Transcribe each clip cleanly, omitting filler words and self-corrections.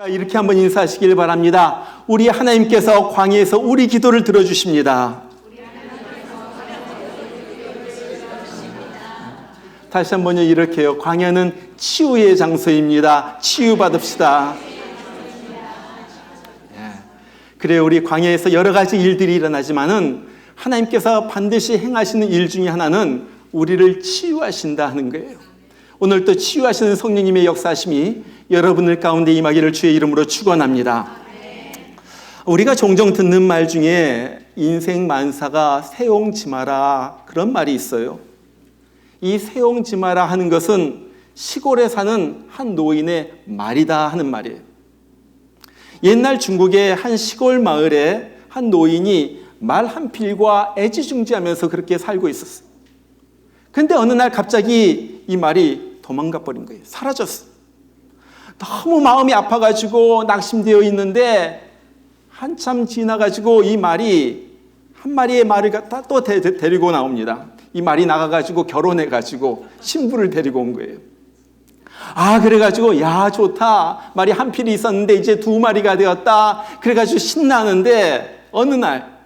이렇게 한번 인사하시길 바랍니다. 우리 하나님께서 광야에서 우리 기도를 들어주십니다. 다시 한번요, 이렇게요. 광야는 치유의 장소입니다. 치유받읍시다. 그래요, 우리 광야에서 여러 가지 일들이 일어나지만은 하나님께서 반드시 행하시는 일 중에 하나는 우리를 치유하신다 하는 거예요. 오늘 또 치유하시는 성령님의 역사하심이 여러분들 가운데 임하기를 주의 이름으로 축원합니다. 우리가 종종 듣는 말 중에 인생 만사가 세옹지마라 그런 말이 있어요. 이 세옹지마라 하는 것은 시골에 사는 한 노인의 말이다 하는 말이에요. 옛날 중국의 한 시골 마을에 한 노인이 말 한 필과 애지중지하면서 그렇게 살고 있었어요. 근데 어느 날 갑자기 이 말이 도망가 버린 거예요. 사라졌어. 너무 마음이 아파가지고 낙심되어 있는데 한참 지나가지고 이 말이 한 마리의 말을 갖다 또 데리고 나옵니다. 이 말이 나가가지고 결혼해가지고 신부를 데리고 온 거예요. 그래가지고 야 좋다. 말이 한 필이 있었는데 이제 두 마리가 되었다. 그래가지고 신나는데 어느 날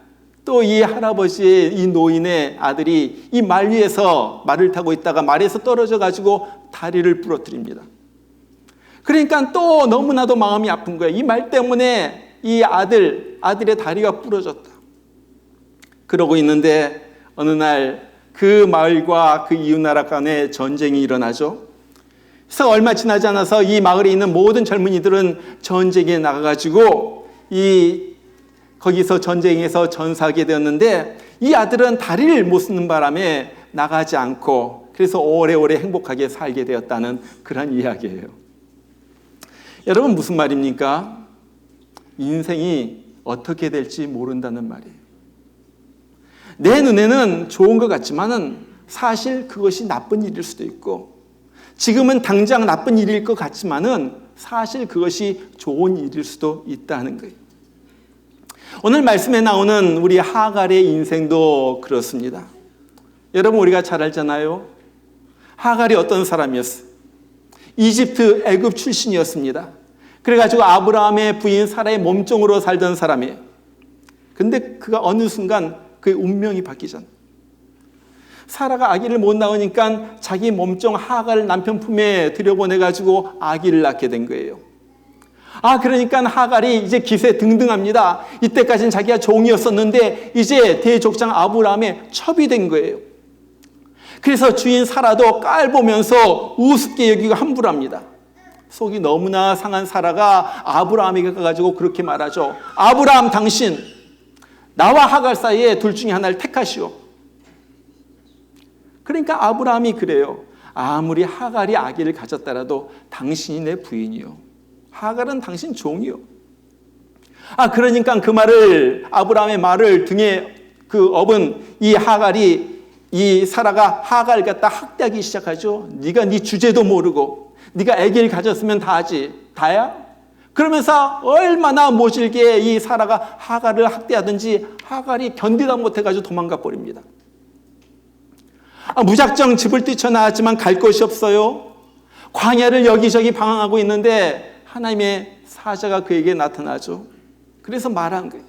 또 이 할아버지의 이 노인의 아들이 이 말 위에서 말을 타고 있다가 말에서 떨어져 가지고 다리를 부러뜨립니다. 그러니까 또 너무나도 마음이 아픈 거예요. 이 말 때문에 이 아들의 다리가 부러졌다. 그러고 있는데 어느 날 그 마을과 그 이웃나라 간에 전쟁이 일어나죠. 그래서 얼마 지나지 않아서 이 마을에 있는 모든 젊은이들은 전쟁에 나가가지고 거기서 전쟁에서 전사하게 되었는데 이 아들은 다리를 못 쓰는 바람에 나가지 않고 그래서 오래오래 행복하게 살게 되었다는 그런 이야기예요. 여러분 무슨 말입니까? 인생이 어떻게 될지 모른다는 말이에요. 내 눈에는 좋은 것 같지만은 사실 그것이 나쁜 일일 수도 있고 지금은 당장 나쁜 일일 것 같지만은 사실 그것이 좋은 일일 수도 있다는 거예요. 오늘 말씀에 나오는 우리 하갈의 인생도 그렇습니다. 여러분 우리가 잘 알잖아요. 하갈이 어떤 사람이었어요? 이집트 애굽 출신이었습니다. 그래가지고 아브라함의 부인 사라의 몸종으로 살던 사람이에요. 근데 그가 어느 순간 그의 운명이 바뀌잖아요. 사라가 아기를 못 낳으니까 자기 몸종 하갈을 남편 품에 들여보내가지고 아기를 낳게 된 거예요. 그러니까 하갈이 이제 기세 등등합니다. 이때까지는 자기가 종이었었는데 이제 대족장 아브라함의 첩이 된 거예요. 그래서 주인 사라도 깔보면서 우습게 여기고 함부로합니다. 속이 너무나 상한 사라가 아브라함에게 가가지고 그렇게 말하죠. 아브라함 당신 나와 하갈 사이에 둘 중에 하나를 택하시오. 그러니까 아브라함이 그래요. 아무리 하갈이 아기를 가졌더라도 당신이 내 부인이요. 하갈은 당신 종이요. 그러니까 그 말을 아브라함의 말을 등에 업은 이 하갈이 이 사라가 하갈을 갖다 학대하기 시작하죠. 네가 네 주제도 모르고 네가 아기를 가졌으면 다 하지. 다야? 그러면서 얼마나 모질게 이 사라가 하갈을 학대하든지 하갈이 견디다 못해가지고 도망가 버립니다. 무작정 집을 뛰쳐나왔지만 갈 곳이 없어요. 광야를 여기저기 방황하고 있는데 하나님의 사자가 그에게 나타나죠. 그래서 말한 거예요.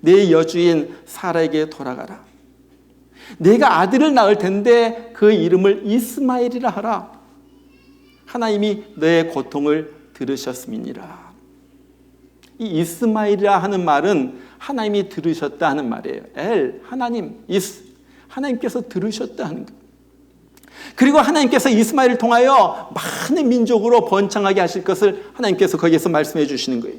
내 여주인 사라에게 돌아가라. 내가 아들을 낳을 텐데 그 이름을 이스마엘이라 하라. 하나님이 너의 고통을 들으셨음이니라. 이 이스마엘이라 하는 말은 하나님이 들으셨다 하는 말이에요. 하나님, 하나님께서 들으셨다 하는 거예요. 그리고 하나님께서 이스마엘을 통하여 많은 민족으로 번창하게 하실 것을 하나님께서 거기에서 말씀해 주시는 거예요.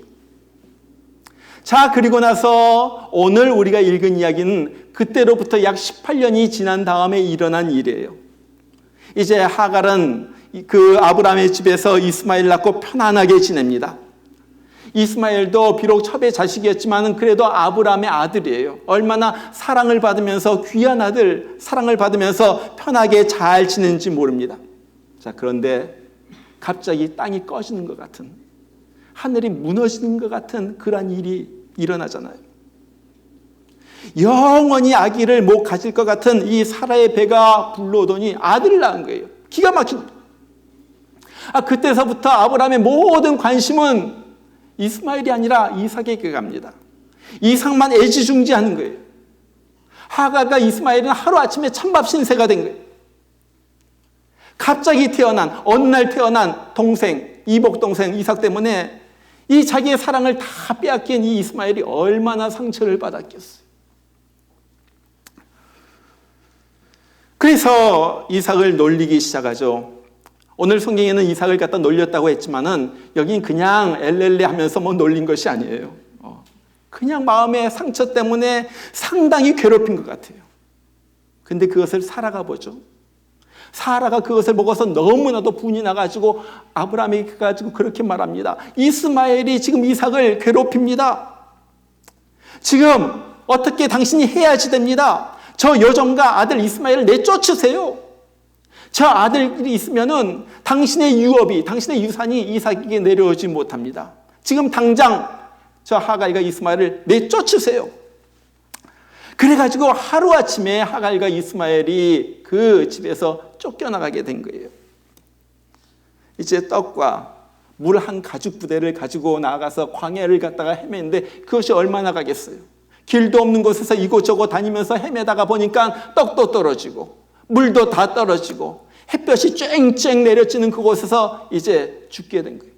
자, 그리고 나서 오늘 우리가 읽은 이야기는 그때로부터 약 18년이 지난 다음에 일어난 일이에요. 이제 하갈은 그 아브라함의 집에서 이스마엘 낳고 편안하게 지냅니다. 이스마엘도 비록 첩의 자식이었지만 그래도 아브라함의 아들이에요. 얼마나 사랑을 받으면서 귀한 아들, 사랑을 받으면서 편하게 잘 지내는지 모릅니다. 자, 그런데 갑자기 땅이 꺼지는 것 같은, 하늘이 무너지는 것 같은 그런 일이 일어나잖아요. 영원히 아기를 못 가질 것 같은 이 사라의 배가 불러오더니 아들을 낳은 거예요. 기가 막힌 그때서부터 아브라함의 모든 관심은 이스마엘이 아니라 이삭에게 갑니다. 이삭만 애지중지하는 거예요. 하갈과 이스마엘은 하루아침에 찬밥 신세가 된 거예요. 갑자기 어느 날 태어난 동생, 이복 동생 이삭 때문에 이 자기의 사랑을 다 빼앗긴 이 이스마엘이 얼마나 상처를 받았겠어요. 그래서 이삭을 놀리기 시작하죠. 오늘 성경에는 이삭을 갖다 놀렸다고 했지만은 여긴 그냥 엘렐레 하면서 놀린 것이 아니에요. 그냥 마음의 상처 때문에 상당히 괴롭힌 것 같아요. 근데 그것을 사라가 보죠. 사라가 그것을 보고서 너무나도 분이 나가지고 아브라함에게 가지고 그렇게 말합니다. 이스마엘이 지금 이삭을 괴롭힙니다. 지금 어떻게 당신이 해야지 됩니다. 저 여종과 아들 이스마엘을 내쫓으세요. 저 아들이 있으면은 당신의 유업이, 당신의 유산이 이삭에게 내려오지 못합니다. 지금 당장 저 하갈과 이스마엘을 내쫓으세요. 그래가지고 하루아침에 하갈과 이스마엘이 그 집에서 쫓겨나가게 된 거예요. 이제 떡과 물 한 가죽 부대를 가지고 나가서 광야를 갔다가 헤매는데 그것이 얼마나 가겠어요. 길도 없는 곳에서 이곳저곳 다니면서 헤매다가 보니까 떡도 떨어지고 물도 다 떨어지고 햇볕이 쨍쨍 내려지는 그곳에서 이제 죽게 된 거예요.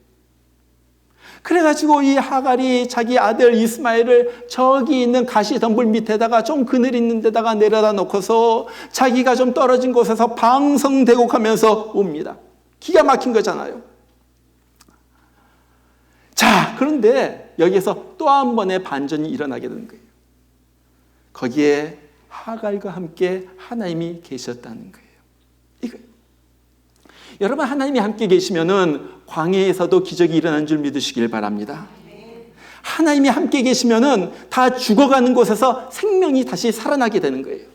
그래가지고 이 하갈이 자기 아들 이스마엘을 저기 있는 가시덤불 밑에다가 좀 그늘 있는 데다가 내려다 놓고서 자기가 좀 떨어진 곳에서 방성대곡하면서 웁니다. 기가 막힌 거잖아요. 자, 그런데 여기에서 또 한 번의 반전이 일어나게 되는 거예요. 거기에 하갈과 함께 하나님이 계셨다는 거예요. 이거예요. 여러분, 하나님이 함께 계시면은 광야에서도 기적이 일어나는 줄 믿으시길 바랍니다. 하나님이 함께 계시면은 다 죽어가는 곳에서 생명이 다시 살아나게 되는 거예요.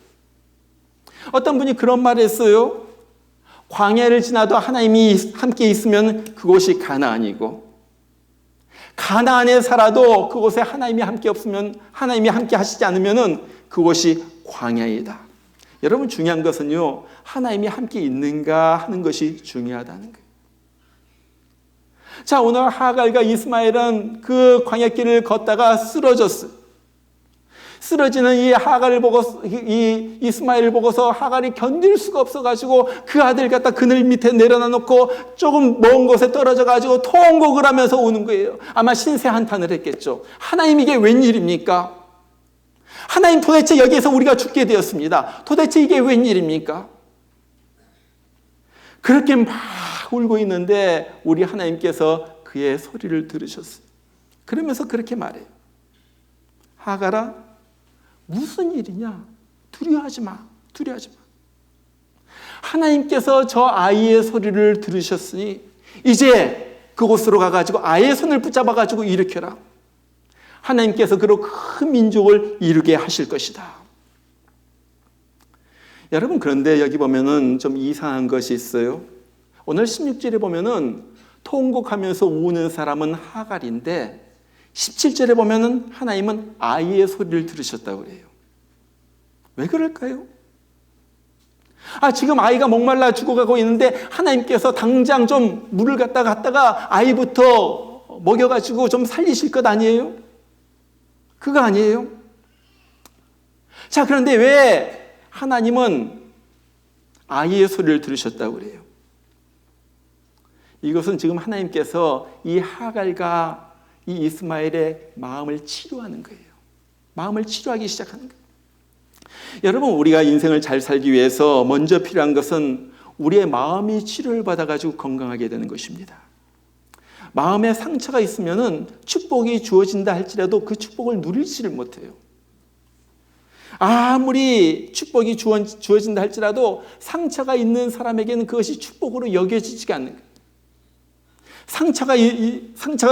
어떤 분이 그런 말을 했어요. 광야를 지나도 하나님이 함께 있으면 그곳이 가나안이고, 가나안에 살아도 그곳에 하나님이 함께 없으면, 하나님이 함께 하시지 않으면은 그곳이 광야이다. 여러분, 중요한 것은요, 하나님이 함께 있는가 하는 것이 중요하다는 거예요. 자, 오늘 하갈과 이스마엘은 그 광야길을 걷다가 쓰러졌어요. 쓰러지는 이 하갈을 보고, 이 이스마엘을 보고서 하갈이 견딜 수가 없어가지고 그 아들 갖다 그늘 밑에 내려놔 놓고 조금 먼 곳에 떨어져가지고 통곡을 하면서 우는 거예요. 아마 신세 한탄을 했겠죠. 하나님, 이게 웬일입니까? 하나님, 도대체 여기에서 우리가 죽게 되었습니다. 도대체 이게 웬일입니까? 그렇게 막 울고 있는데 우리 하나님께서 그의 소리를 들으셨어요. 그러면서 그렇게 말해요. 하갈아, 무슨 일이냐? 두려워하지 마. 두려워하지 마. 하나님께서 저 아이의 소리를 들으셨으니 이제 그곳으로 가가지고 아이의 손을 붙잡아가지고 일으켜라. 하나님께서 그로 큰 민족을 이루게 하실 것이다. 여러분, 그런데 여기 보면은 좀 이상한 것이 있어요. 오늘 16절에 보면은 통곡하면서 우는 사람은 하갈인데 17절에 보면은 하나님은 아이의 소리를 들으셨다고 그래요. 왜 그럴까요? 지금 아이가 목말라 죽어가고 있는데 하나님께서 당장 좀 물을 갖다가 아이부터 먹여가지고 좀 살리실 것 아니에요? 그거 아니에요? 자, 그런데 왜 하나님은 아이의 소리를 들으셨다고 그래요? 이것은 지금 하나님께서 이 하갈과 이 이스마엘의 마음을 치료하는 거예요. 마음을 치료하기 시작하는 거예요. 여러분, 우리가 인생을 잘 살기 위해서 먼저 필요한 것은 우리의 마음이 치료를 받아가지고 건강하게 되는 것입니다. 마음에 상처가 있으면은 축복이 주어진다 할지라도 그 축복을 누리지를 못해요. 아무리 축복이 주어진다 할지라도 상처가 있는 사람에게는 그것이 축복으로 여겨지지가 않는 거예요. 상처가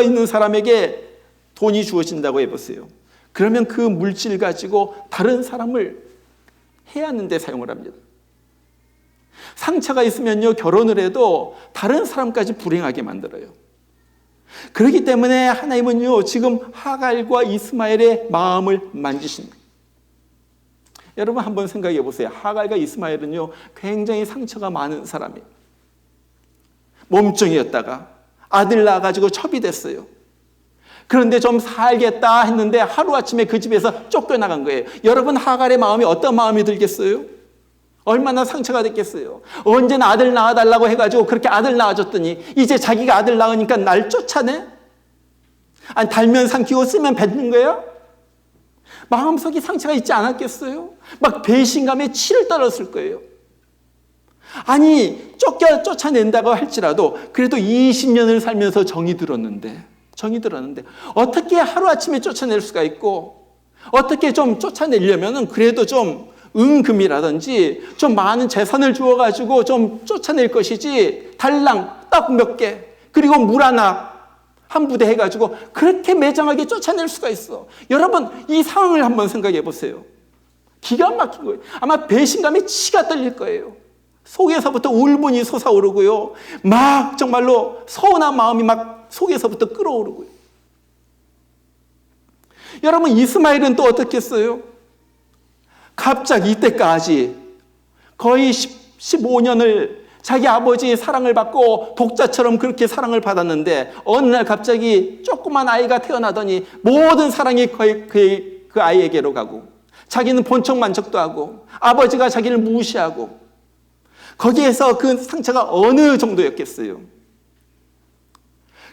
있는 사람에게 돈이 주어진다고 해보세요. 그러면 그 물질 가지고 다른 사람을 해하는 데 사용을 합니다. 상처가 있으면요, 결혼을 해도 다른 사람까지 불행하게 만들어요. 그렇기 때문에 하나님은요, 지금 하갈과 이스마엘의 마음을 만지신 거예요. 여러분, 한번 생각해 보세요. 하갈과 이스마엘은요, 굉장히 상처가 많은 사람이에요. 몸종이었다가 아들 낳아가지고 첩이 됐어요. 그런데 좀 살겠다 했는데 하루아침에 그 집에서 쫓겨나간 거예요. 여러분, 하갈의 마음이 어떤 마음이 들겠어요? 얼마나 상처가 됐겠어요? 언제나 아들 낳아달라고 해가지고 그렇게 아들 낳아줬더니 이제 자기가 아들 낳으니까 날 쫓아내? 아니, 달면 삼키고 쓰면 뱉는 거야? 마음속에 상처가 있지 않았겠어요? 막 배신감에 치를 떨었을 거예요. 아니, 쫓아낸다고 할지라도 그래도 20년을 살면서 정이 들었는데 어떻게 하루아침에 쫓아낼 수가 있고, 어떻게 좀 쫓아내려면은 그래도 좀 은금이라든지 좀 많은 재산을 주어가지고 좀 쫓아낼 것이지, 달랑 딱 몇 개, 그리고 물 하나 한 부대 해가지고 그렇게 매정하게 쫓아낼 수가 있어. 여러분, 이 상황을 한번 생각해 보세요. 기가 막힌 거예요. 아마 배신감에 치가 떨릴 거예요. 속에서부터 울분이 솟아오르고요. 막 정말로 서운한 마음이 막 속에서부터 끓어오르고요. 여러분, 이스마엘은 또 어떻겠어요? 갑자기 이때까지 거의 15년을 자기 아버지의 사랑을 받고 독자처럼 그렇게 사랑을 받았는데 어느 날 갑자기 조그만 아이가 태어나더니 모든 사랑이 거의 그 아이에게로 가고, 자기는 본척만척도 하고 아버지가 자기를 무시하고, 거기에서 그 상처가 어느 정도였겠어요?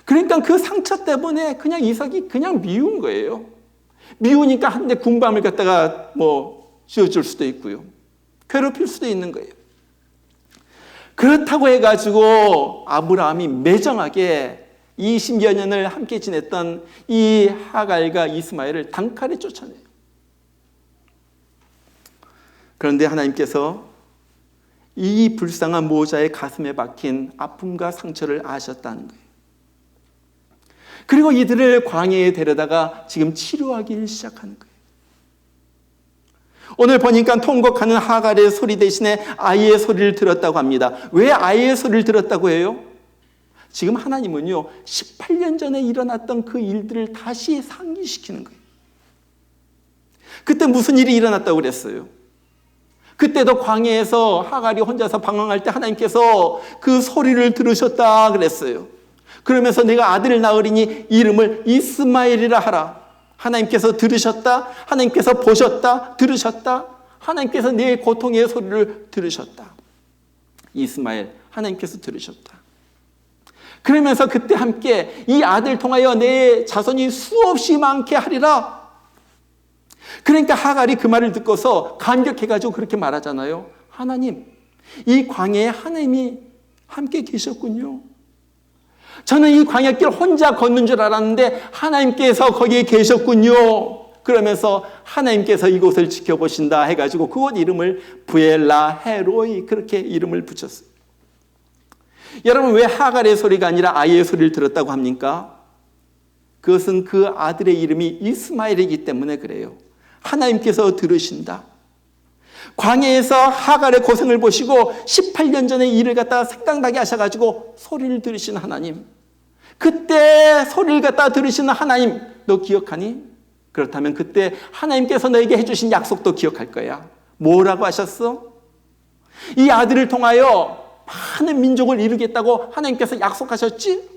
그러니까 그 상처 때문에 그냥 이삭이 그냥 미운 거예요. 미우니까 한 대 군밤을 갖다가 쥐어줄 수도 있고요. 괴롭힐 수도 있는 거예요. 그렇다고 해가지고 아브라함이 매정하게 20여 년을 함께 지냈던 이 하갈과 이스마엘을 단칼에 쫓아내요. 그런데 하나님께서 이 불쌍한 모자의 가슴에 박힌 아픔과 상처를 아셨다는 거예요. 그리고 이들을 광야에 데려다가 지금 치료하기 시작하는 거예요. 오늘 보니까 통곡하는 하갈의 소리 대신에 아이의 소리를 들었다고 합니다. 왜 아이의 소리를 들었다고 해요? 지금 하나님은요, 18년 전에 일어났던 그 일들을 다시 상기시키는 거예요. 그때 무슨 일이 일어났다고 그랬어요? 그때도 광야에서 하갈이 혼자서 방황할 때 하나님께서 그 소리를 들으셨다 그랬어요. 그러면서 내가 아들을 낳으리니 이름을 이스마엘이라 하라. 하나님께서 들으셨다. 하나님께서 보셨다. 들으셨다. 하나님께서 내 고통의 소리를 들으셨다. 이스마엘, 하나님께서 들으셨다. 그러면서 그때 함께 이 아들 통하여 내 자손이 수없이 많게 하리라. 그러니까 하갈이 그 말을 듣고서 감격해가지고 그렇게 말하잖아요. 하나님, 이 광야에 하나님이 함께 계셨군요. 저는 이 광야길 혼자 걷는 줄 알았는데 하나님께서 거기에 계셨군요. 그러면서 하나님께서 이곳을 지켜보신다 해가지고 그곳 이름을 부엘라 헤로이, 그렇게 이름을 붙였어요. 여러분, 왜 하갈의 소리가 아니라 아이의 소리를 들었다고 합니까? 그것은 그 아들의 이름이 이스마엘이기 때문에 그래요. 하나님께서 들으신다. 광야에서 하갈의 고생을 보시고 18년 전에 일을 갖다가 생각나게 하셔가지고 소리를 들으신 하나님, 그때 소리를 갖다가 들으시는 하나님, 너 기억하니? 그렇다면 그때 하나님께서 너에게 해주신 약속도 기억할 거야. 뭐라고 하셨어? 이 아들을 통하여 많은 민족을 이루겠다고 하나님께서 약속하셨지?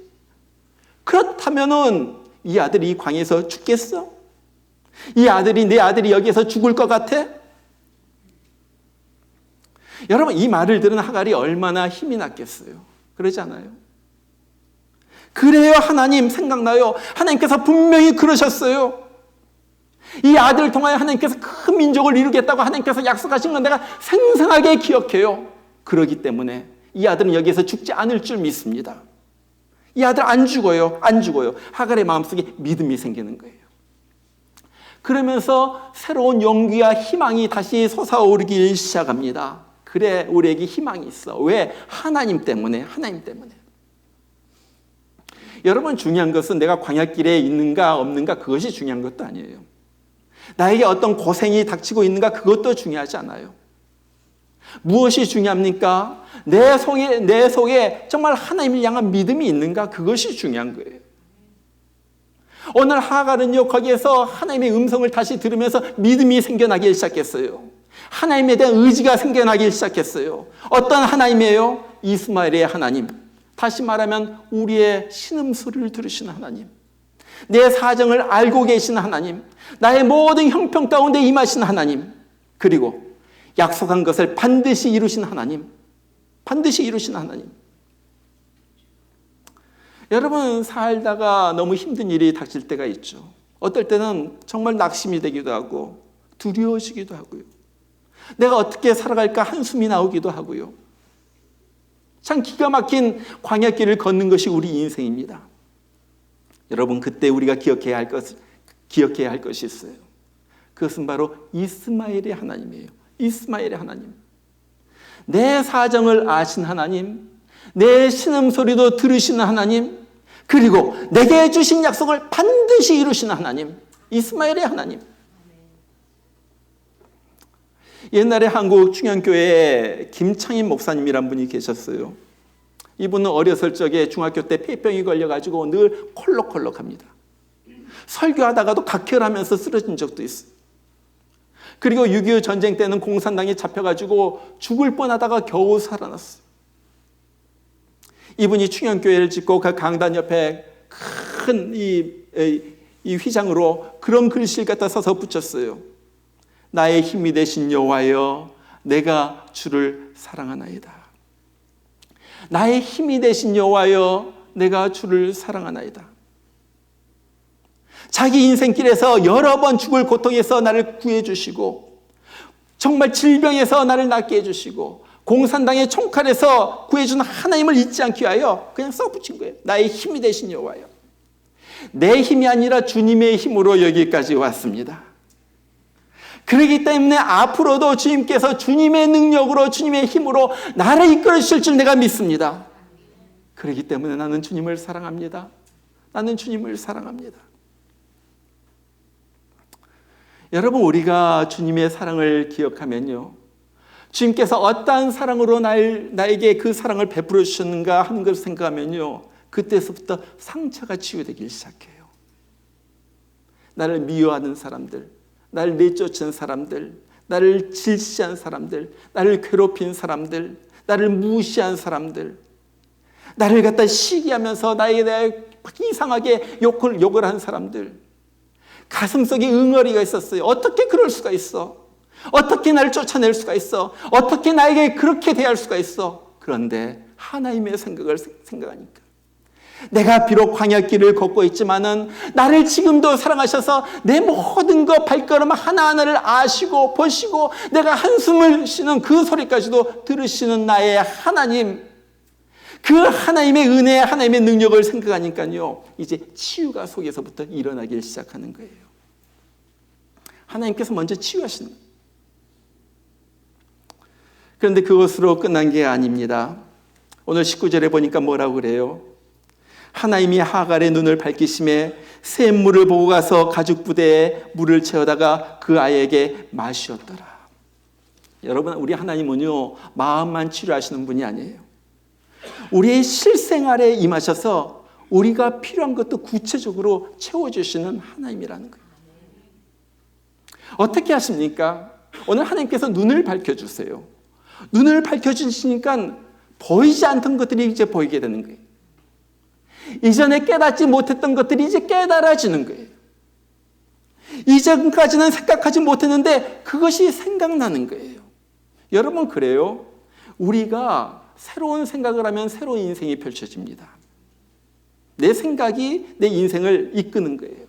그렇다면은 이 아들이 이 광야에서 죽겠어? 이 아들이, 내 아들이 여기에서 죽을 것 같아? 여러분, 이 말을 들은 하갈이 얼마나 힘이 났겠어요? 그러지 않아요? 그래요, 하나님 생각나요. 하나님께서 분명히 그러셨어요. 이 아들을 통하여 하나님께서 큰 민족을 이루겠다고 하나님께서 약속하신 건 내가 생생하게 기억해요. 그러기 때문에 이 아들은 여기에서 죽지 않을 줄 믿습니다. 이 아들 안 죽어요. 안 죽어요. 하갈의 마음속에 믿음이 생기는 거예요. 그러면서 새로운 용기와 희망이 다시 솟아오르기 시작합니다. 그래, 우리에게 희망이 있어. 왜? 하나님 때문에, 하나님 때문에. 여러분, 중요한 것은 내가 광야길에 있는가 없는가 그것이 중요한 것도 아니에요. 나에게 어떤 고생이 닥치고 있는가 그것도 중요하지 않아요. 무엇이 중요합니까? 내 속에 정말 하나님을 향한 믿음이 있는가 그것이 중요한 거예요. 오늘 하갈은요, 거기에서 하나님의 음성을 다시 들으면서 믿음이 생겨나기 시작했어요. 하나님에 대한 의지가 생겨나기 시작했어요. 어떤 하나님이에요? 이스마엘의 하나님, 다시 말하면 우리의 신음소리를 들으시는 하나님, 내 사정을 알고 계시는 하나님, 나의 모든 형편 가운데 임하시는 하나님, 그리고 약속한 것을 반드시 이루시는 하나님, 반드시 이루시는 하나님. 여러분, 살다가 너무 힘든 일이 닥칠 때가 있죠. 어떨 때는 정말 낙심이 되기도 하고 두려워지기도 하고요. 내가 어떻게 살아갈까 한숨이 나오기도 하고요. 참 기가 막힌 광야길을 걷는 것이 우리 인생입니다. 여러분, 그때 우리가 기억해야 할 것이 있어요. 그것은 바로 이스마엘의 하나님이에요. 이스마엘의 하나님. 내 사정을 아신 하나님, 내 신음소리도 들으시는 하나님, 그리고 내게 주신 약속을 반드시 이루시는 하나님, 이스마엘의 하나님. 옛날에 한국 충현교회에 김창인 목사님이란 분이 계셨어요. 이분은 어렸을 적에 중학교 때 폐병이 걸려가지고 늘 콜록콜록합니다. 설교하다가도 각혈하면서 쓰러진 적도 있어요. 그리고 6.25 전쟁 때는 공산당에 잡혀가지고 죽을 뻔하다가 겨우 살아났어요. 이분이 충현교회를 짓고 그 강단 옆에 큰 이 휘장으로 그런 글씨를 갖다 써서 붙였어요. 나의 힘이 되신 여호와여, 내가 주를 사랑하나이다. 나의 힘이 되신 여호와여, 내가 주를 사랑하나이다. 자기 인생길에서 여러 번 죽을 고통에서 나를 구해주시고, 정말 질병에서 나를 낫게 해주시고, 공산당의 총칼에서 구해준 하나님을 잊지 않기 위하여 그냥 써붙인 거예요. 나의 힘이 되신 여호와여. 내 힘이 아니라 주님의 힘으로 여기까지 왔습니다. 그렇기 때문에 앞으로도 주님께서 주님의 능력으로, 주님의 힘으로 나를 이끌어 주실 줄 내가 믿습니다. 그렇기 때문에 나는 주님을 사랑합니다. 나는 주님을 사랑합니다. 여러분, 우리가 주님의 사랑을 기억하면요, 주님께서 어떠한 사랑으로 나에게 그 사랑을 베풀어 주셨는가 하는 것을 생각하면요, 그때서부터 상처가 치유되기 시작해요. 나를 미워하는 사람들, 나를 내쫓은 사람들, 나를 질시한 사람들, 나를 괴롭힌 사람들, 나를 무시한 사람들, 나를 갖다 시기하면서 나에게 이상하게 욕을 한 사람들, 가슴속에 응어리가 있었어요. 어떻게 그럴 수가 있어? 어떻게 나를 쫓아낼 수가 있어? 어떻게 나에게 그렇게 대할 수가 있어? 그런데 하나님의 생각을 생각하니까, 내가 비록 광야길을 걷고 있지만은 나를 지금도 사랑하셔서 내 모든 것 발걸음 하나하나를 아시고 보시고 내가 한숨을 쉬는 그 소리까지도 들으시는 나의 하나님, 그 하나님의 은혜, 하나님의 능력을 생각하니까요, 이제 치유가 속에서부터 일어나기 시작하는 거예요. 하나님께서 먼저 치유하시는 거예요. 그런데 그것으로 끝난 게 아닙니다. 오늘 19절에 보니까 뭐라고 그래요? 하나님이 하갈의 눈을 밝히심에 샘물을 보고 가서 가죽 부대에 물을 채워다가 그 아이에게 마시었더라. 여러분, 우리 하나님은요, 마음만 치료하시는 분이 아니에요. 우리의 실생활에 임하셔서 우리가 필요한 것도 구체적으로 채워주시는 하나님이라는 거예요. 어떻게 하십니까? 오늘 하나님께서 눈을 밝혀주세요. 눈을 밝혀주시니까 보이지 않던 것들이 이제 보이게 되는 거예요. 이전에 깨닫지 못했던 것들이 이제 깨달아지는 거예요. 이전까지는 생각하지 못했는데 그것이 생각나는 거예요. 여러분, 그래요. 우리가 새로운 생각을 하면 새로운 인생이 펼쳐집니다. 내 생각이 내 인생을 이끄는 거예요.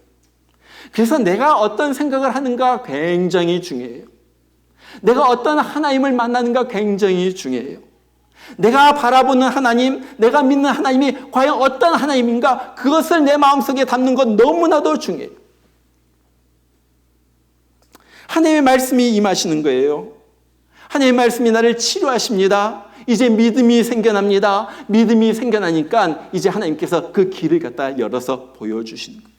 그래서 내가 어떤 생각을 하는가 굉장히 중요해요. 내가 어떤 하나님을 만나는가 굉장히 중요해요. 내가 바라보는 하나님, 내가 믿는 하나님이 과연 어떤 하나님인가, 그것을 내 마음속에 담는 건 너무나도 중요해요. 하나님의 말씀이 임하시는 거예요. 하나님의 말씀이 나를 치료하십니다. 이제 믿음이 생겨납니다. 믿음이 생겨나니까 이제 하나님께서 그 길을 갖다 열어서 보여주시는 거예요.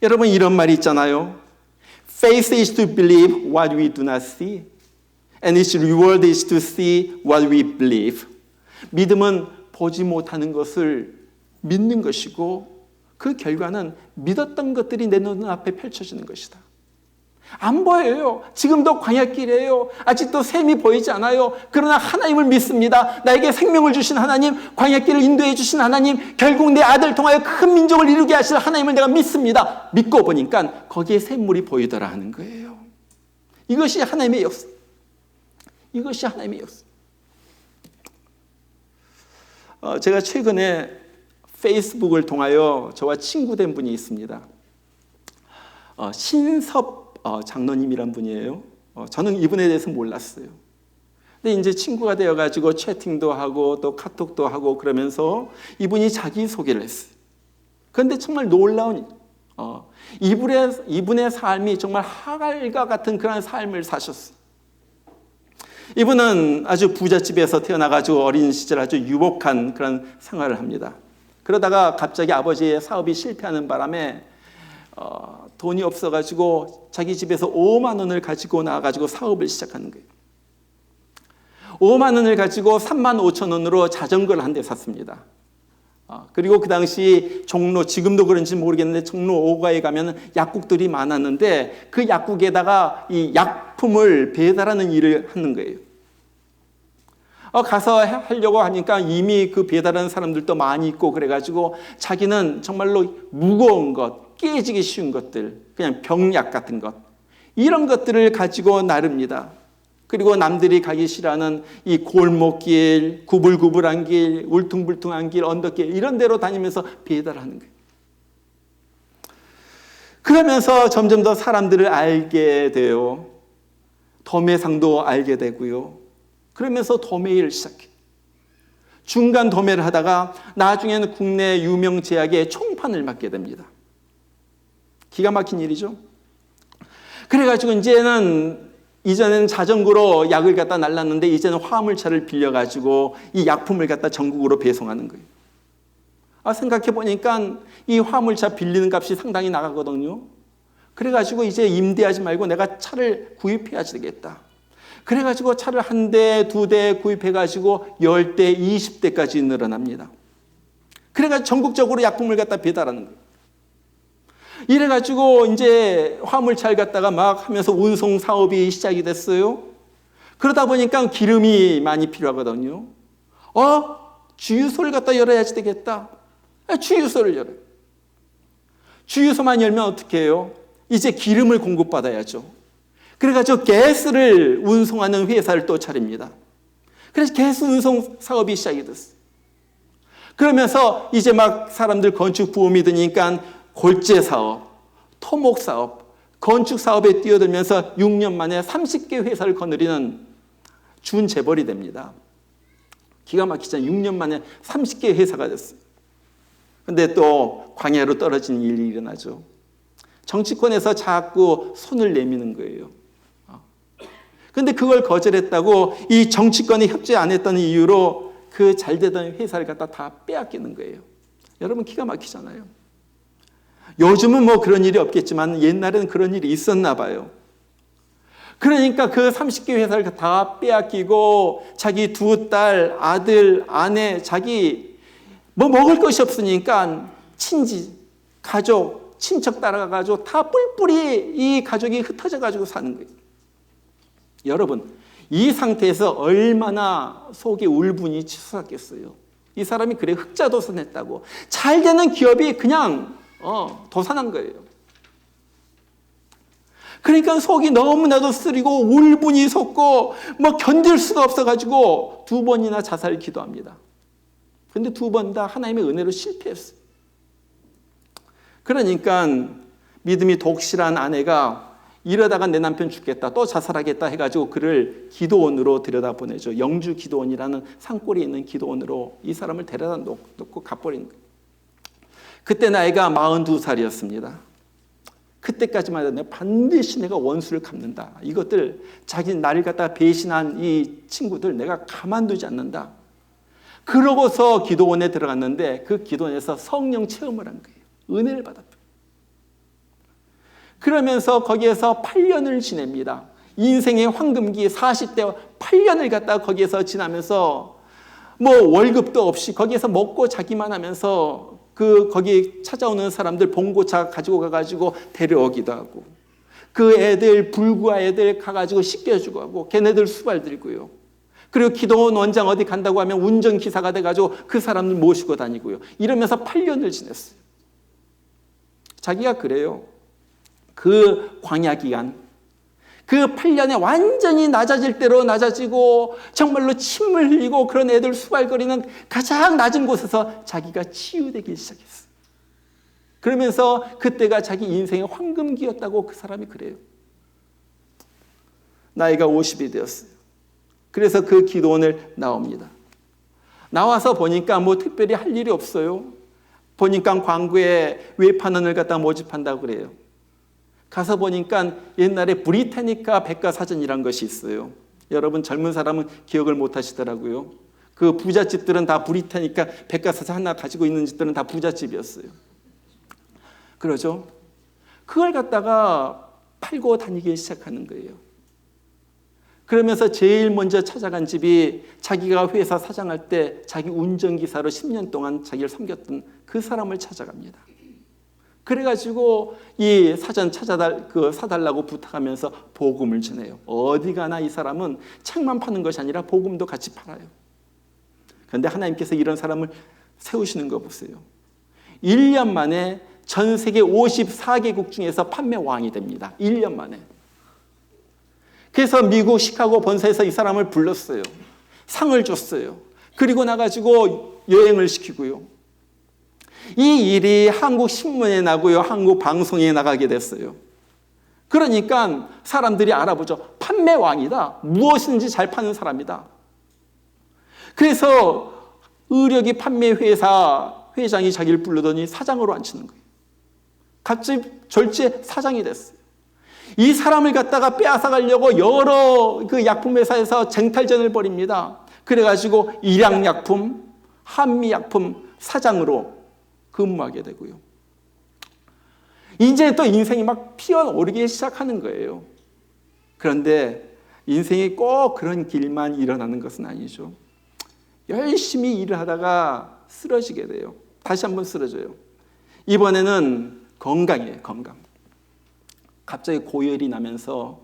여러분, 이런 말이 있잖아요. Faith is to believe what we do not see. And its reward is to see what we believe. 믿음은 보지 못하는 것을 믿는 것이고 그 결과는 믿었던 것들이 내 눈앞에 펼쳐지는 것이다. 안 보여요. 지금도 광야길이에요. 아직도 샘이 보이지 않아요. 그러나 하나님을 믿습니다. 나에게 생명을 주신 하나님, 광야길을 인도해 주신 하나님, 결국 내 아들 통하여 큰 민족을 이루게 하실 하나님을 내가 믿습니다. 믿고 보니까 거기에 샘물이 보이더라 하는 거예요. 이것이 하나님의 역사. 이것이 하나님의 역사. 제가 최근에 페이스북을 통하여 저와 친구된 분이 있습니다. 신섭 장로님이란 분이에요. 저는 이분에 대해서 몰랐어요. 근데 이제 친구가 되어가지고 채팅도 하고 또 카톡도 하고 그러면서 이분이 자기 소개를 했어요. 그런데 정말 놀라운 이분의 삶이 정말 하갈과 같은 그런 삶을 사셨어요. 이분은 아주 부잣집에서 태어나가지고 어린 시절 아주 유복한 그런 생활을 합니다. 그러다가 갑자기 아버지의 사업이 실패하는 바람에 돈이 없어가지고 자기 집에서 5만 원을 가지고 나와가지고 사업을 시작하는 거예요. 5만 원을 가지고 3만 5천 원으로 자전거를 한 대 샀습니다. 그리고 그 당시 종로, 지금도 그런지 모르겠는데 종로 5가에 가면 약국들이 많았는데 그 약국에다가 이 약품을 배달하는 일을 하는 거예요. 가서 하려고 하니까 이미 그 배달하는 사람들도 많이 있고 그래가지고 자기는 정말로 무거운 것, 깨지기 쉬운 것들, 그냥 병약 같은 것, 이런 것들을 가지고 나릅니다. 그리고 남들이 가기 싫어하는 이 골목길, 구불구불한 길, 울퉁불퉁한 길, 언덕길 이런 데로 다니면서 배달하는 거예요. 그러면서 점점 더 사람들을 알게 돼요. 도매상도 알게 되고요. 그러면서 도매일을 시작해요. 중간 도매를 하다가 나중에는 국내 유명 제약의 총판을 맡게 됩니다. 기가 막힌 일이죠. 그래가지고 이전에는 자전거로 약을 갖다 날랐는데 이제는 화물차를 빌려가지고 이 약품을 갖다 전국으로 배송하는 거예요. 생각해 보니까 이 화물차 빌리는 값이 상당히 나가거든요. 그래가지고 이제 임대하지 말고 내가 차를 구입해야 되겠다. 그래가지고 차를 한 대, 두 대 구입해가지고 10대, 20대까지 늘어납니다. 그래가지고 전국적으로 약품을 갖다 배달하는 거예요. 이래가지고 이제 화물차를 갖다가 막 하면서 운송 사업이 시작이 됐어요. 그러다 보니까 기름이 많이 필요하거든요. 주유소를 갖다 열어야지 되겠다. 주유소를 열어요. 주유소만 열면 어떻게 해요? 이제 기름을 공급받아야죠. 그래가지고 가스를 운송하는 회사를 또 차립니다. 그래서 가스 운송 사업이 시작이 됐어요. 그러면서 이제 막 사람들 건축 부음이 드니까 골재 사업, 토목 사업, 건축 사업에 뛰어들면서 6년 만에 30개 회사를 거느리는 준재벌이 됩니다. 기가 막히잖아요. 6년 만에 30개 회사가 됐어요. 근데 또 광야로 떨어지는 일이 일어나죠. 정치권에서 자꾸 손을 내미는 거예요. 근데 그걸 거절했다고 이 정치권이 협조 안 했던 이유로 그 잘되던 회사를 갖다 다 빼앗기는 거예요. 여러분 기가 막히잖아요. 요즘은 뭐 그런 일이 없겠지만 옛날에는 그런 일이 있었나 봐요. 그러니까 그 30개 회사를 다 빼앗기고 자기 두 딸, 아들, 아내, 자기 뭐 먹을 것이 없으니까 친지, 가족, 친척 따라가가지고 다 뿔뿔이 이 가족이 흩어져가지고 사는 거예요. 여러분 이 상태에서 얼마나 속에 울분이 치솟았겠어요. 이 사람이 그래 흑자도산했다고 잘 되는 기업이 그냥 도산한 거예요. 그러니까 속이 너무나도 쓰리고 울분이 솟고 뭐 견딜 수가 없어가지고 2번이나 자살 기도합니다. 그런데 2번 다 하나님의 은혜로 실패했어요. 그러니까 믿음이 독실한 아내가 이러다가 내 남편 죽겠다, 또 자살하겠다 해가지고 그를 기도원으로 들여다보내죠. 영주 기도원이라는 산골에 있는 기도원으로 이 사람을 데려다 놓고 가버린 거예요. 그때 나이가 42살이었습니다. 그때까지만 해도 내가 반드시 내가 원수를 갚는다. 이것들 자기 나를 갖다가 배신한 이 친구들 내가 가만두지 않는다. 그러고서 기도원에 들어갔는데 그 기도원에서 성령 체험을 한 거예요. 은혜를 받았다. 그러면서 거기에서 8년을 지냅니다. 인생의 황금기 40대 8년을 갖다가 거기에서 지나면서 뭐 월급도 없이 거기에서 먹고 자기만 하면서 거기 찾아오는 사람들 봉고차 가지고 가가지고 데려오기도 하고 그 애들, 불구아 애들 가가지고 씻겨주고 하고 걔네들 수발 들고요. 그리고 기도원 원장 어디 간다고 하면 운전기사가 돼가지고 그 사람들 모시고 다니고요. 이러면서 8년을 지냈어요. 자기가 그래요. 그 광야 기간, 그 8년에 완전히 낮아질 대로 낮아지고 정말로 침을 흘리고 그런 애들 수발거리는 가장 낮은 곳에서 자기가 치유되기 시작했어요. 그러면서 그때가 자기 인생의 황금기였다고 그 사람이 그래요. 나이가 50이 되었어요. 그래서 그 기도원을 나옵니다. 나와서 보니까 뭐 특별히 할 일이 없어요. 보니까 광고에 외판원을 갖다 모집한다고 그래요. 가서 보니까 옛날에 브리타니카 백과사전이란 것이 있어요. 여러분 젊은 사람은 기억을 못 하시더라고요. 그 부잣집들은 다 브리타니카 백과사전 하나 가지고 있는 집들은 다 부잣집이었어요. 그러죠? 그걸 갖다가 팔고 다니기 시작하는 거예요. 그러면서 제일 먼저 찾아간 집이 자기가 회사 사장할 때 자기 운전기사로 10년 동안 자기를 섬겼던 그 사람을 찾아갑니다. 그래가지고 이 사전 사달라고 부탁하면서 복음을 전해요. 어디 가나 이 사람은 책만 파는 것이 아니라 복음도 같이 팔아요. 그런데 하나님께서 이런 사람을 세우시는 거 보세요. 1년 만에 전 세계 54개국 중에서 판매왕이 됩니다. 1년 만에. 그래서 미국 시카고 본사에서 이 사람을 불렀어요. 상을 줬어요. 그리고 나가지고 여행을 시키고요. 이 일이 한국 신문에 나고요. 한국 방송에 나가게 됐어요. 그러니까 사람들이 알아보죠. 판매왕이다. 무엇인지 잘 파는 사람이다. 그래서 의료기 판매회사 회장이 자기를 부르더니 사장으로 앉히는 거예요. 갑자기 절제 사장이 됐어요. 이 사람을 갖다가 빼앗아가려고 여러 그 약품회사에서 쟁탈전을 벌입니다. 그래가지고 일양약품, 한미약품 사장으로 근무하게 되고요. 이제 또 인생이 막 피어오르기 시작하는 거예요. 그런데 인생이 꼭 그런 길만 일어나는 것은 아니죠. 열심히 일을 하다가 쓰러지게 돼요. 다시 한번 쓰러져요. 이번에는 건강이에요. 건강. 갑자기 고열이 나면서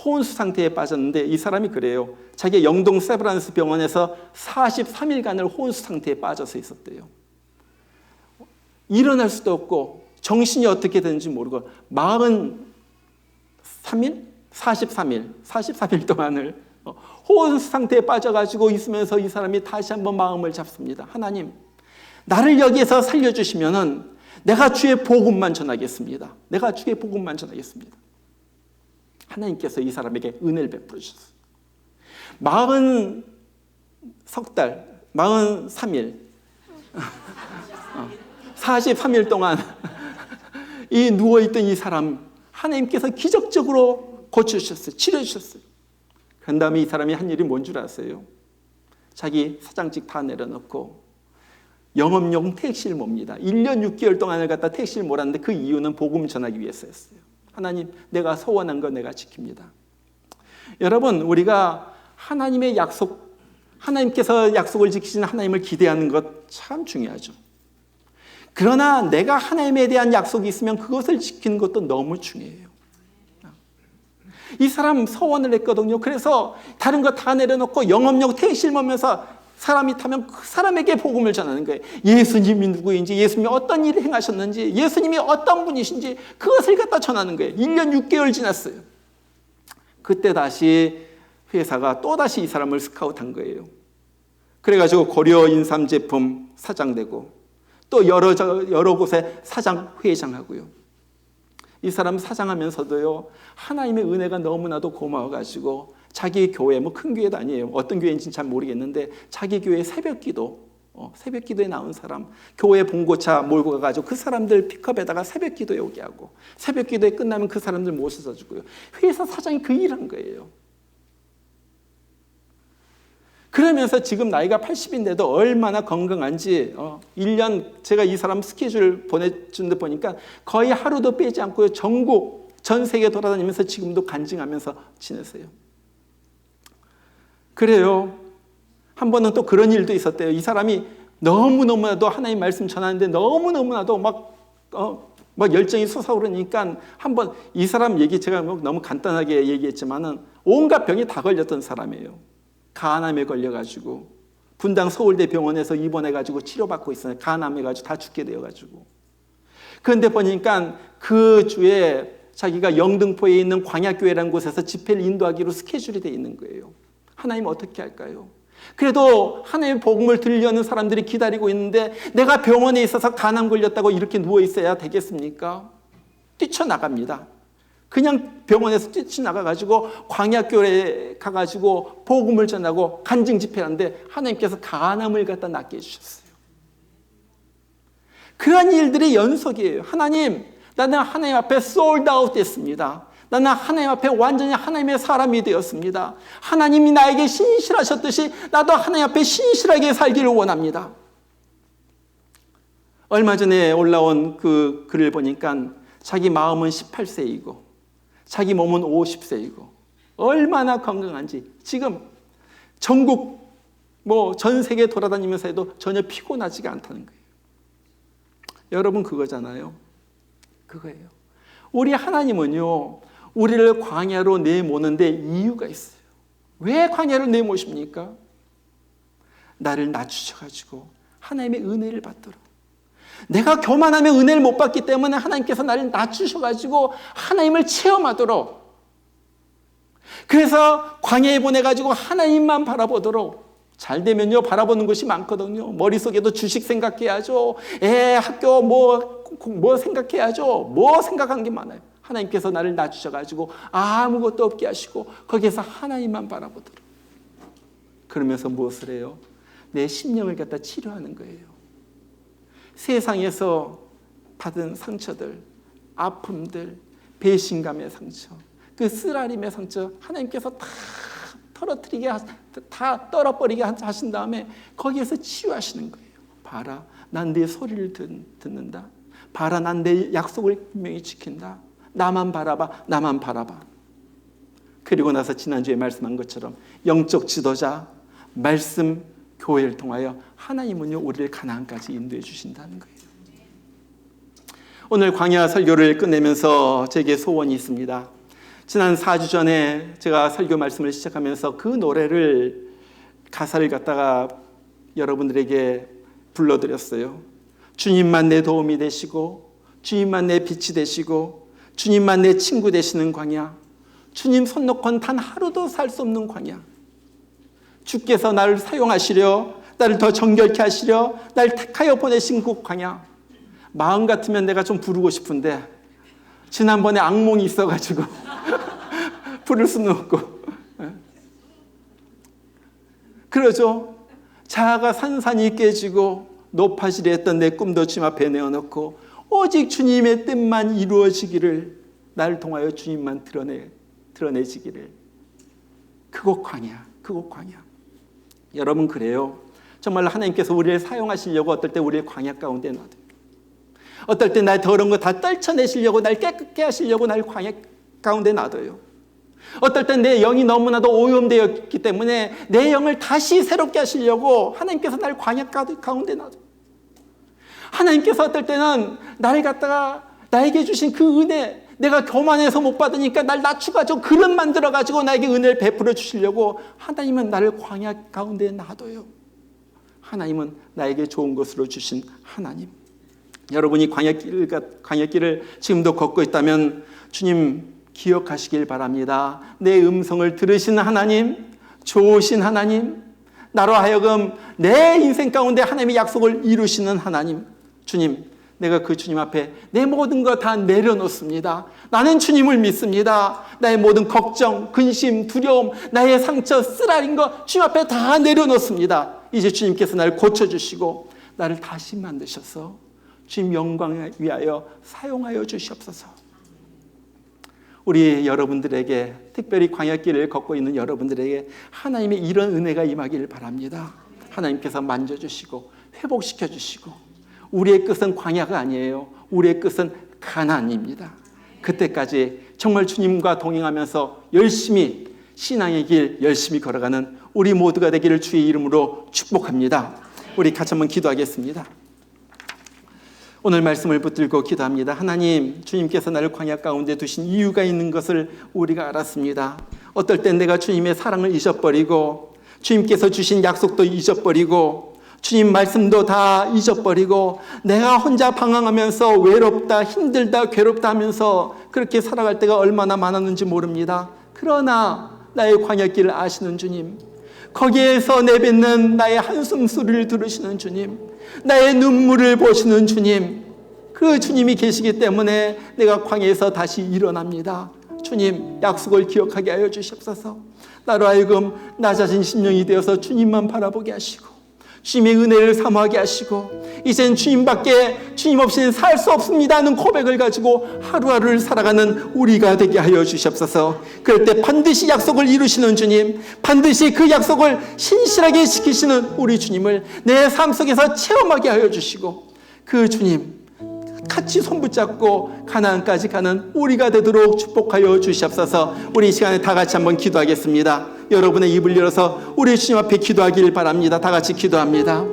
혼수 상태에 빠졌는데 이 사람이 그래요. 자기 영동 세브란스 병원에서 43일간을 혼수 상태에 빠져서 있었대요. 일어날 수도 없고 정신이 어떻게 되는지 모르고 43일 동안을 혼수 상태에 빠져가지고 있으면서 이 사람이 다시 한번 마음을 잡습니다. 하나님, 나를 여기에서 살려주시면은 내가 주의 복음만 전하겠습니다. 내가 주의 복음만 전하겠습니다. 하나님께서 이 사람에게 은혜를 베풀어 주셨어요. 43일 43일 동안 이 누워있던 이 사람 하나님께서 기적적으로 고쳐주셨어요. 치료해주셨어요. 그런 다음에 이 사람이 한 일이 뭔 줄 아세요? 자기 사장직 다 내려놓고 영업용 택시를 몹니다. 1년 6개월 동안을 갖다 택시를 몰았는데 그 이유는 복음 전하기 위해서였어요. 하나님, 내가 소원한 거 내가 지킵니다. 여러분, 우리가 하나님의 약속, 하나님께서 약속을 지키시는 하나님을 기대하는 것 참 중요하죠. 그러나 내가 하나님에 대한 약속이 있으면 그것을 지키는 것도 너무 중요해요. 이 사람 소원을 냈거든요. 그래서 다른 거 다 내려놓고 영업용 택시를 몰면서 사람이 타면 그 사람에게 복음을 전하는 거예요. 예수님이 누구인지, 예수님이 어떤 일을 행하셨는지, 예수님이 어떤 분이신지 그것을 갖다 전하는 거예요. 1년 6개월 지났어요. 그때 다시 회사가 또다시 이 사람을 스카우트한 거예요. 그래가지고 고려 인삼제품 사장 되고 또 여러 곳에 사장, 회장하고요. 이 사람 사장하면서도요, 하나님의 은혜가 너무나도 고마워가지고 자기 교회, 뭐 큰 교회도 아니에요. 어떤 교회인지는 잘 모르겠는데 자기 교회 새벽기도에 나온 사람, 교회 봉고차 몰고 가가지고 그 사람들 픽업에다가 새벽기도에 오게 하고 새벽기도에 끝나면 그 사람들 모셔서 주고요. 회사 사장이 그 일한 거예요. 그러면서 지금 나이가 80인데도 얼마나 건강한지 1년 제가 이 사람 스케줄 보내준 데 보니까 거의 하루도 빼지 않고 전국 전 세계 돌아다니면서 지금도 간증하면서 지내세요. 그래요. 한 번은 또 그런 일도 있었대요. 이 사람이 너무너무나도 하나님 말씀 전하는데 너무너무나도 막 막 열정이 솟아오르니까 한번 이 사람 얘기 제가 너무 간단하게 얘기했지만은 온갖 병이 다 걸렸던 사람이에요. 간암에 걸려가지고 분당 서울대 병원에서 입원해가지고 치료받고 있어요. 간암해가지고 다 죽게 되어가지고. 그런데 보니까 그 주에 자기가 영등포에 있는 광야교회라는 곳에서 집회를 인도하기로 스케줄이 돼 있는 거예요. 하나님 어떻게 할까요? 그래도 하나님의 복음을 들으려는 사람들이 기다리고 있는데 내가 병원에 있어서 간암 걸렸다고 이렇게 누워 있어야 되겠습니까? 뛰쳐나갑니다. 그냥 병원에서 뛰쳐나가가지고 광야교회에 가가지고 복음을 전하고 간증 집회하는데 하나님께서 간암을 갖다 낫게 해주셨어요. 그런 일들의 연속이에요. 하나님, 나는 하나님 앞에 sold out 됐습니다. 나는 하나님 앞에 완전히 하나님의 사람이 되었습니다. 하나님이 나에게 신실하셨듯이 나도 하나님 앞에 신실하게 살기를 원합니다. 얼마 전에 올라온 그 글을 보니까 자기 마음은 18세이고 자기 몸은 50세이고 얼마나 건강한지 지금 전국 전 세계 돌아다니면서 해도 전혀 피곤하지가 않다는 거예요. 여러분 그거잖아요. 그거예요. 우리 하나님은요, 우리를 광야로 내모는데 이유가 있어요. 왜 광야로 내모십니까? 나를 낮추셔가지고 하나님의 은혜를 받도록. 내가 교만하면 은혜를 못 받기 때문에 하나님께서 나를 낮추셔가지고 하나님을 체험하도록. 그래서 광야에 보내가지고 하나님만 바라보도록. 잘 되면요, 바라보는 것이 많거든요. 머릿속에도 주식 생각해야죠. 학교 뭐 생각해야죠. 뭐 생각한 게 많아요. 하나님께서 나를 낮추셔가지고 아무것도 없게 하시고 거기에서 하나님만 바라보도록. 그러면서 무엇을 해요? 내 심령을 갖다 치료하는 거예요. 세상에서 받은 상처들, 아픔들, 배신감의 상처, 그 쓰라림의 상처 하나님께서 다 떨어뜨리게, 다 떨어버리게 하신 다음에 거기에서 치유하시는 거예요. 봐라, 난 네 소리를 듣는다. 봐라, 난 내 약속을 분명히 지킨다. 나만 바라봐, 나만 바라봐. 그리고 나서 지난주에 말씀한 것처럼 영적 지도자, 말씀, 교회를 통하여 하나님은요, 우리를 가나안까지 인도해 주신다는 거예요. 오늘 광야 설교를 끝내면서 제게 소원이 있습니다. 지난 4주 전에 제가 설교 말씀을 시작하면서 그 노래를 가사를 갖다가 여러분들에게 불러드렸어요. 주님만 내 도움이 되시고 주님만 내 빛이 되시고 주님만 내 친구 되시는 광야, 주님 손 놓고는 단 하루도 살 수 없는 광야. 주께서 나를 사용하시려, 나를 더 정결케 하시려 나를 택하여 보내신 그 광야. 마음 같으면 내가 좀 부르고 싶은데 지난번에 악몽이 있어가지고 부를 수는 없고. 그러죠. 자아가 산산이 깨지고 높아지려 했던 내 꿈도 주님 앞에 내어놓고 오직 주님의 뜻만 이루어지기를, 나를 통하여 주님만 드러내지기를. 그곳 광야, 그곳 광야. 여러분 그래요. 정말 하나님께서 우리를 사용하시려고 어떨 때 우리를 광야 가운데 놔둬요. 어떨 때 날 더러운 거 다 떨쳐내시려고, 날 깨끗게 하시려고 날 광야 가운데 놔둬요. 어떨 땐 내 영이 너무나도 오염되어 있기 때문에 내 영을 다시 새롭게 하시려고 하나님께서 날 광야 가운데 놔둬요. 하나님께서 어떨 때는 나를 갖다가 나에게 주신 그 은혜, 내가 교만해서 못 받으니까 날 낮추가지고 그릇 만들어가지고 나에게 은혜를 베풀어 주시려고 하나님은 나를 광야 가운데 놔둬요. 하나님은 나에게 좋은 것으로 주신 하나님. 여러분이 광야길을 지금도 걷고 있다면 주님 기억하시길 바랍니다. 내 음성을 들으시는 하나님, 좋으신 하나님, 나로 하여금 내 인생 가운데 하나님의 약속을 이루시는 하나님. 주님, 내가 그 주님 앞에 내 모든 거 다 내려놓습니다. 나는 주님을 믿습니다. 나의 모든 걱정, 근심, 두려움, 나의 상처, 쓰라린 거 주님 앞에 다 내려놓습니다. 이제 주님께서 나를 고쳐주시고 나를 다시 만드셔서 주님 영광을 위하여 사용하여 주시옵소서. 우리 여러분들에게, 특별히 광야길을 걷고 있는 여러분들에게 하나님의 이런 은혜가 임하기를 바랍니다. 하나님께서 만져주시고 회복시켜 주시고, 우리의 끝은 광야가 아니에요. 우리의 끝은 가나안입니다. 그때까지 정말 주님과 동행하면서 열심히 신앙의 길 열심히 걸어가는 우리 모두가 되기를 주의 이름으로 축복합니다. 우리 같이 한번 기도하겠습니다. 오늘 말씀을 붙들고 기도합니다. 하나님, 주님께서 나를 광야 가운데 두신 이유가 있는 것을 우리가 알았습니다. 어떨 땐 내가 주님의 사랑을 잊어버리고 주님께서 주신 약속도 잊어버리고 주님 말씀도 다 잊어버리고 내가 혼자 방황하면서 외롭다, 힘들다, 괴롭다 하면서 그렇게 살아갈 때가 얼마나 많았는지 모릅니다. 그러나 나의 광야길을 아시는 주님, 거기에서 내뱉는 나의 한숨 소리를 들으시는 주님, 나의 눈물을 보시는 주님, 그 주님이 계시기 때문에 내가 광야에서 다시 일어납니다. 주님, 약속을 기억하게 하여 주시옵소서. 나로 하여금 나 자신 심령이 되어서 주님만 바라보게 하시고 주님의 은혜를 사모하게 하시고 이젠 주님밖에 주님 없이는 살 수 없습니다 하는 고백을 가지고 하루하루를 살아가는 우리가 되게 하여 주시옵소서. 그럴 때 반드시 약속을 이루시는 주님, 반드시 그 약속을 신실하게 지키시는 우리 주님을 내 삶 속에서 체험하게 하여 주시고 그 주님 같이 손붙잡고 가나안까지 가는 우리가 되도록 축복하여 주시옵소서. 우리 이 시간에 다 같이 한번 기도하겠습니다. 여러분의 입을 열어서 우리 주님 앞에 기도하길 바랍니다. 다 같이 기도합니다.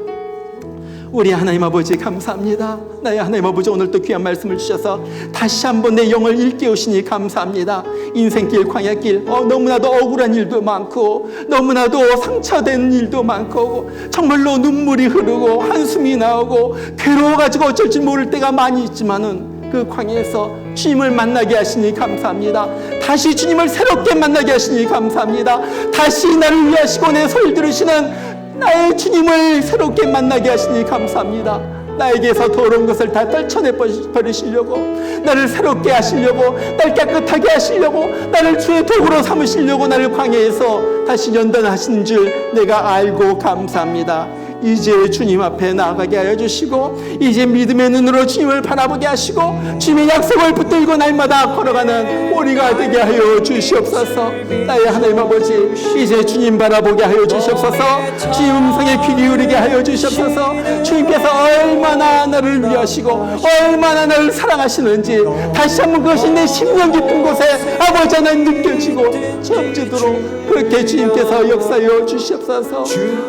우리 하나님 아버지 감사합니다. 나의 하나님 아버지, 오늘 또 귀한 말씀을 주셔서 다시 한번 내 영을 일깨우시니 감사합니다. 인생길, 광야길, 너무나도 억울한 일도 많고 너무나도 상처된 일도 많고 정말로 눈물이 흐르고 한숨이 나오고 괴로워가지고 어쩔 줄 모를 때가 많이 있지만은 그 광야에서 주님을 만나게 하시니 감사합니다. 다시 주님을 새롭게 만나게 하시니 감사합니다. 다시 나를 위하시고 내 소리를 들으시는 나의 주님을 새롭게 만나게 하시니 감사합니다. 나에게서 더러운 것을 다 떨쳐내 버리시려고, 나를 새롭게 하시려고, 나를 깨끗하게 하시려고, 나를 주의 도구로 삼으시려고 나를 광야에서 다시 연단하시는 줄 내가 알고 감사합니다. 이제 주님 앞에 나아가게 하여 주시고 이제 믿음의 눈으로 주님을 바라보게 하시고 주님의 약속을 붙들고 날마다 걸어가는 우리가 되게 하여 주시옵소서. 나의 하나님 아버지, 이제 주님 바라보게 하여 주시옵소서. 주님 음성에 귀 기울이게 하여 주시옵소서. 주님께서 얼마나 나를 위하시고 얼마나 나를 사랑하시는지 다시 한번 그것이 내 심령 깊은 곳에 아버지 하나님 느껴지고 점지도록 그렇게 주님께서 역사하여 주시옵소서.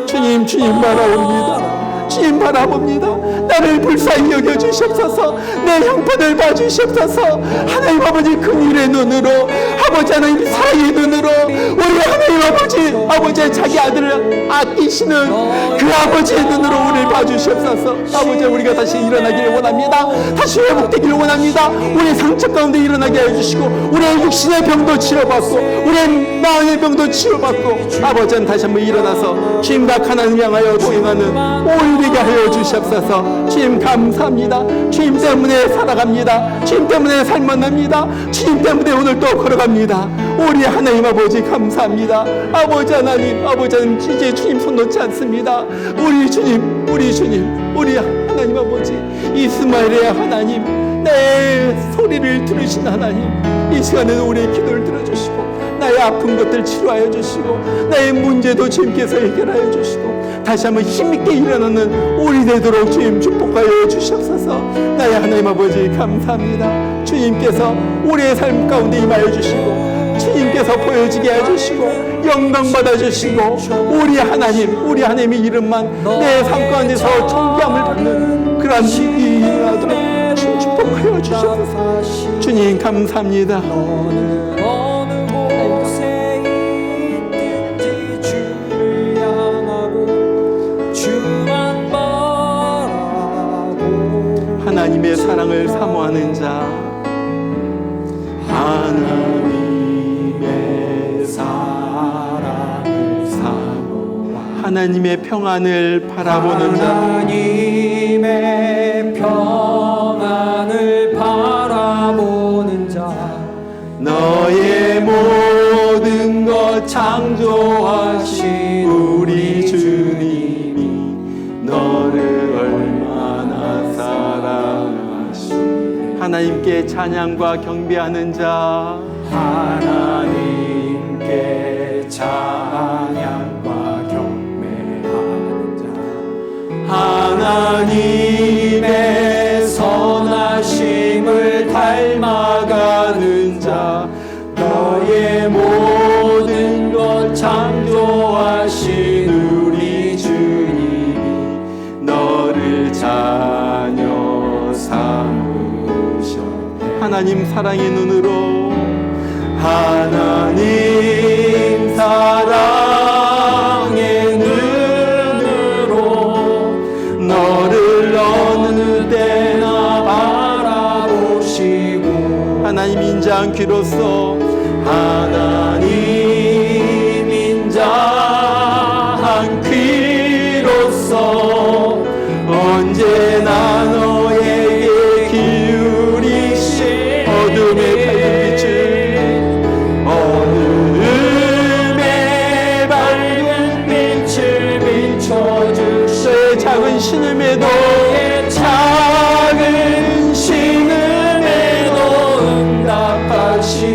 주님 바라옵니다. 주님 바라봅니다. 나를 불쌍히 여겨주시옵소서. 내 형편을 봐주시옵소서. 하나님 아버지 긍휼의 눈으로, 아버지 하나님 사랑의 눈으로 우리 하나님 아버지의 자기 아들을 아끼시는 그 아버지의 눈으로 우리를 봐주시옵소서. 아버지, 우리가 다시 일어나기를 원합니다. 다시 회복되기를 원합니다. 우리의 상처 가운데 일어나게 해주시고 우리의 육신의 병도 치료받고 우리의 마음의 병도 치료받고 아버지는 다시 한번 일어나서 주님과 하나님 향하여 동행하는 오일 되게 하여 주시옵소서. 주님 감사합니다. 주님 때문에 살아갑니다. 주님 때문에 살만납니다. 주님 때문에 오늘 또 걸어갑니다. 우리 하나님 아버지 감사합니다. 아버지 하나님 이제 주님 손 놓지 않습니다. 우리 주님 우리 하나님 아버지, 이스마엘의 하나님, 내 소리를 들으신 하나님, 이 시간에는 우리의 기도를 들어주시고 나의 아픈 것들 치료하여 주시고 나의 문제도 주님께서 해결하여 주시고 다시 한번 힘있게 일어나는 우리 되도록 주님 축복하여 주시옵소서. 나의 하나님 아버지 감사합니다. 주님께서 우리의 삶 가운데 임하여 주시고 주님께서 보여지게 해주시고 영광 받아주시고 우리 하나님의 이름만 내 삶 가운데서 존귀함을 받는 그러한 일이 일어나도록 주님 축복하여 주시옵소서. 주님 감사합니다. 하나님의 사랑을 사모하는 자, 하나님의 사랑을 사모하는 하나님의 평안을 바라보는 자, 하나님의 평안을 바라보는 자, 너의 모든 것 창조하신 우리 주님이 너를 얼마나 사랑하시네. 하나님께 찬양과 경배하는 자, 하나님께 찬양과 경배하는 자, 하나님의 선하심을 닮아가는 자, 너의 모든 것 창조하신 우리 주님이 너를 자녀 삼으시네. 하나님 사랑의 눈으로 하나님 사랑의 눈으로 너를 어느 때나 바라보시고 하나님 인자한 귀로서 하나님 인자한 귀로서 언제나 너에게 기울이신 어둠의 밝은 빛을 너의 작은 신음에도 너의 작은 신음에도 응답하시니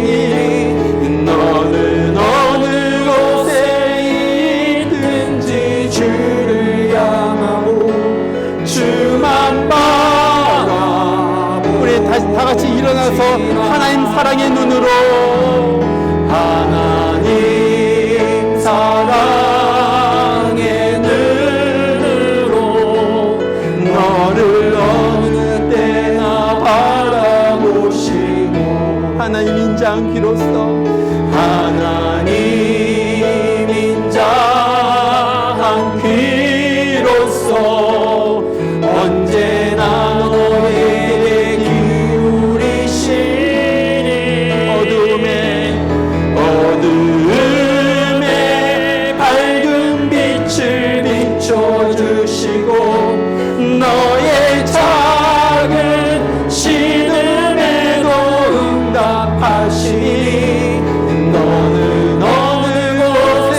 너는 어느 곳에 있든지 주를 향하고 주만 바라보고 우리 다 같이 일어나서 하나님 사랑의 눈으로 하나님 사랑의 눈으로 너를 어느 때나 바라보시고 하나님 인자한 귀로서 하나님 인자한 귀로서 언제나 너에게 기울이시니 어둠에 밝은 빛을 비춰주시고 너의 작은 신음에도 응답하시니 너는 어느 곳에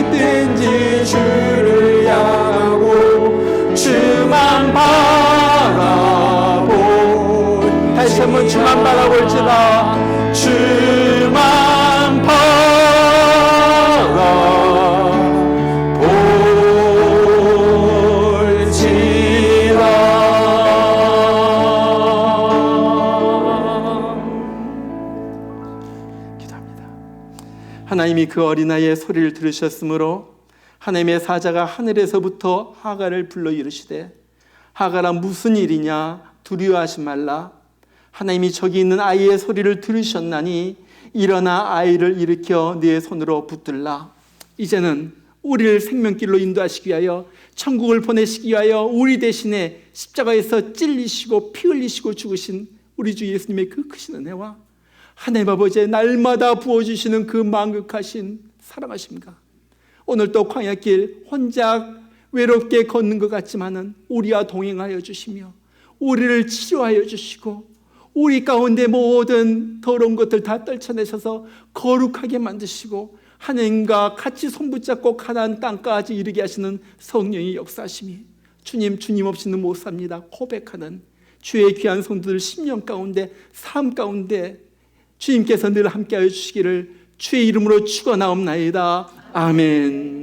있든지 주를 향하고 주만 바라보 다시 한번 주만 바라볼지라 주만 기도합니다. 하나님이 그 어린아이의 소리를 들으셨으므로 하나님의 사자가 하늘에서부터 하갈을 불러 이르시되 하갈아 무슨 일이냐 두려워하지 말라. 하나님이 저기 있는 아이의 소리를 들으셨나니 일어나 아이를 일으켜 네 손으로 붙들라. 이제는 우리를 생명길로 인도하시기 위하여 천국을 보내시기 위하여 우리 대신에 십자가에서 찔리시고 피 흘리시고 죽으신 우리 주 예수님의 그 크신 은혜와 하나님 아버지의 날마다 부어주시는 그 만극하신 사랑하심과 오늘 또 광야길 혼자 외롭게 걷는 것 같지만은 우리와 동행하여 주시며 우리를 치료하여 주시고 우리 가운데 모든 더러운 것들 다 떨쳐내셔서 거룩하게 만드시고 하나님과 같이 손붙잡고 가나안 땅까지 이르게 하시는 성령의 역사심이 주님 없이는 못 삽니다 고백하는 주의 귀한 성도들 10년 가운데 삶 가운데 주님께서 늘 함께하여 주시기를 주의 이름으로 축원하옵나이다. 아멘.